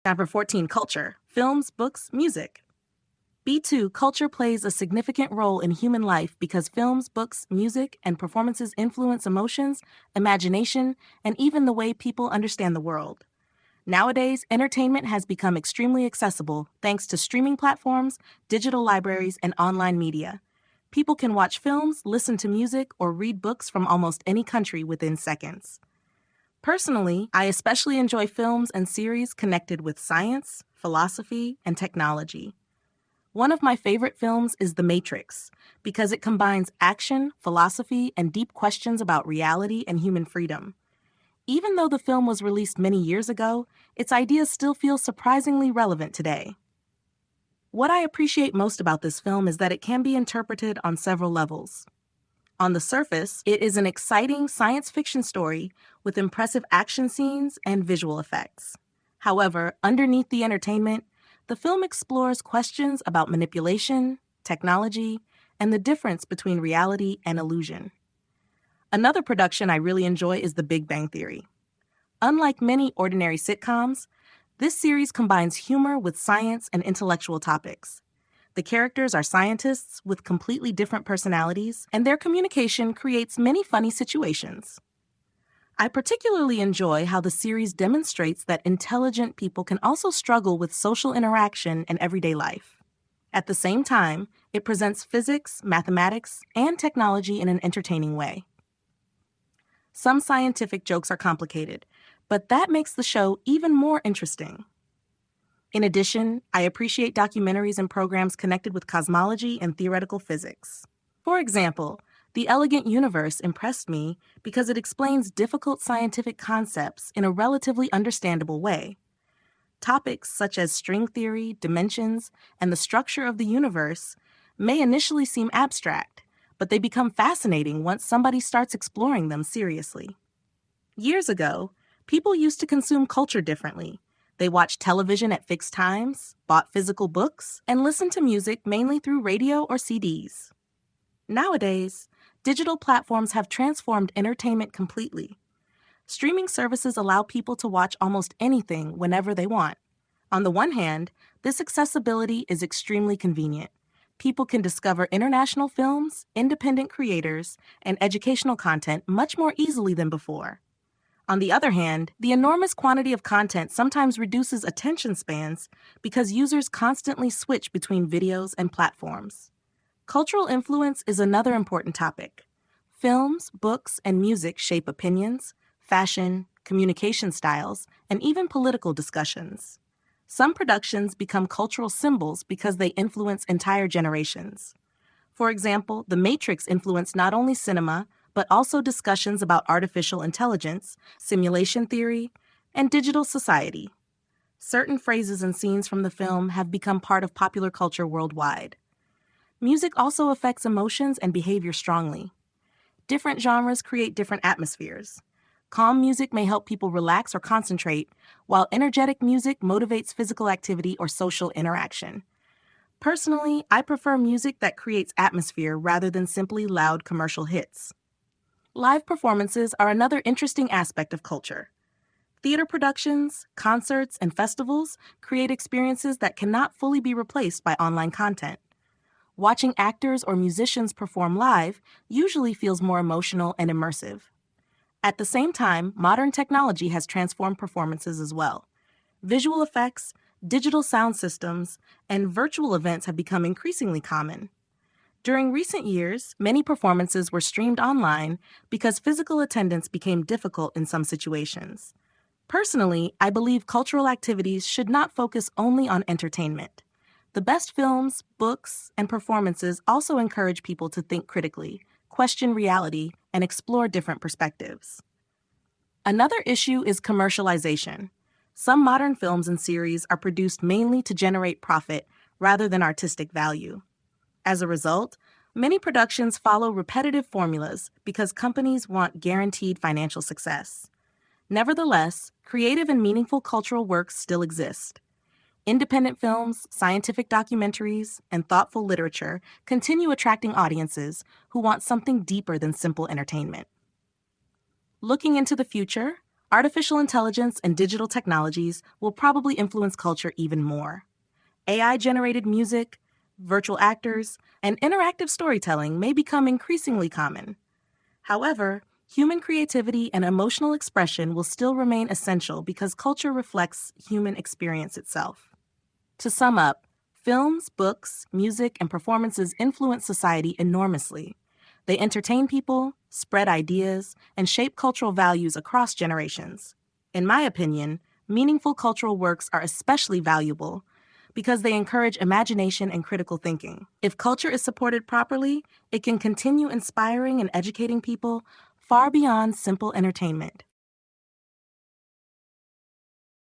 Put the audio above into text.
Number 14, culture, films, books, music. B2, culture plays a significant role in human life because films, books, music, and performances influence emotions, imagination, and even the way people understand the world. Nowadays, entertainment has become extremely accessible thanks to streaming platforms, digital libraries, and online media. People can watch films, listen to music, or read books from almost any country within seconds. Personally, I especially enjoy films and series connected with science, philosophy, and technology. One of my favorite films is The Matrix because it combines action, philosophy, and deep questions about reality and human freedom. Even though the film was released many years ago, its ideas still feel surprisingly relevant today. What I appreciate most about this film is that it can be interpreted on several levels. On the surface, it is an exciting science fiction story with impressive action scenes and visual effects. However, underneath the entertainment, the film explores questions about manipulation, technology, and the difference between reality and illusion. Another production I really enjoy is The Big Bang Theory. Unlike many ordinary sitcoms, this series combines humor with science and intellectual topics. The characters are scientists with completely different personalities, and their communication creates many funny situations. I particularly enjoy how the series demonstrates that intelligent people can also struggle with social interaction and everyday life. At the same time, it presents physics, mathematics, and technology in an entertaining way. Some scientific jokes are complicated, but that makes the show even more interesting. In addition, I appreciate documentaries and programs connected with cosmology and theoretical physics. For example, The Elegant Universe impressed me because it explains difficult scientific concepts in a relatively understandable way. Topics such as string theory, dimensions, and the structure of the universe may initially seem abstract, but they become fascinating once somebody starts exploring them seriously. Years ago, people used to consume culture differently. They watched television at fixed times, bought physical books, and listened to music mainly through radio or CDs. Nowadays, digital platforms have transformed entertainment completely. Streaming services allow people to watch almost anything whenever they want. On the one hand, this accessibility is extremely convenient. People can discover international films, independent creators, and educational content much more easily than before. On the other hand, the enormous quantity of content sometimes reduces attention spans because users constantly switch between videos and platforms. Cultural influence is another important topic. Films, books, and music shape opinions, fashion, communication styles, and even political discussions. Some productions become cultural symbols because they influence entire generations. For example, The Matrix influenced not only cinema, but also discussions about artificial intelligence, simulation theory, and digital society. Certain phrases and scenes from the film have become part of popular culture worldwide. Music also affects emotions and behavior strongly. Different genres create different atmospheres. Calm music may help people relax or concentrate, while energetic music motivates physical activity or social interaction. Personally, I prefer music that creates atmosphere rather than simply loud commercial hits. Live performances are another interesting aspect of culture. Theater productions, concerts, and festivals create experiences that cannot fully be replaced by online content. Watching actors or musicians perform live usually feels more emotional and immersive. At the same time, modern technology has transformed performances as well. Visual effects, digital sound systems, and virtual events have become increasingly common. During recent years, many performances were streamed online because physical attendance became difficult in some situations. Personally, I believe cultural activities should not focus only on entertainment. The best films, books, and performances also encourage people to think critically, question reality, and explore different perspectives. Another issue is commercialization. Some modern films and series are produced mainly to generate profit rather than artistic value. As a result, many productions follow repetitive formulas because companies want guaranteed financial success. Nevertheless, creative and meaningful cultural works still exist. Independent films, scientific documentaries, and thoughtful literature continue attracting audiences who want something deeper than simple entertainment. Looking into the future, Artificial intelligence and digital technologies will probably influence culture even more. AI-generated music, virtual actors, and interactive storytelling may become increasingly common. However, human creativity and emotional expression will still remain essential because culture reflects human experience itself. To sum up, films, books, music, and performances influence society enormously. They entertain people, spread ideas, and shape cultural values across generations. In my opinion, meaningful cultural works are especially valuable because they encourage imagination and critical thinking. If culture is supported properly, it can continue inspiring and educating people far beyond simple entertainment.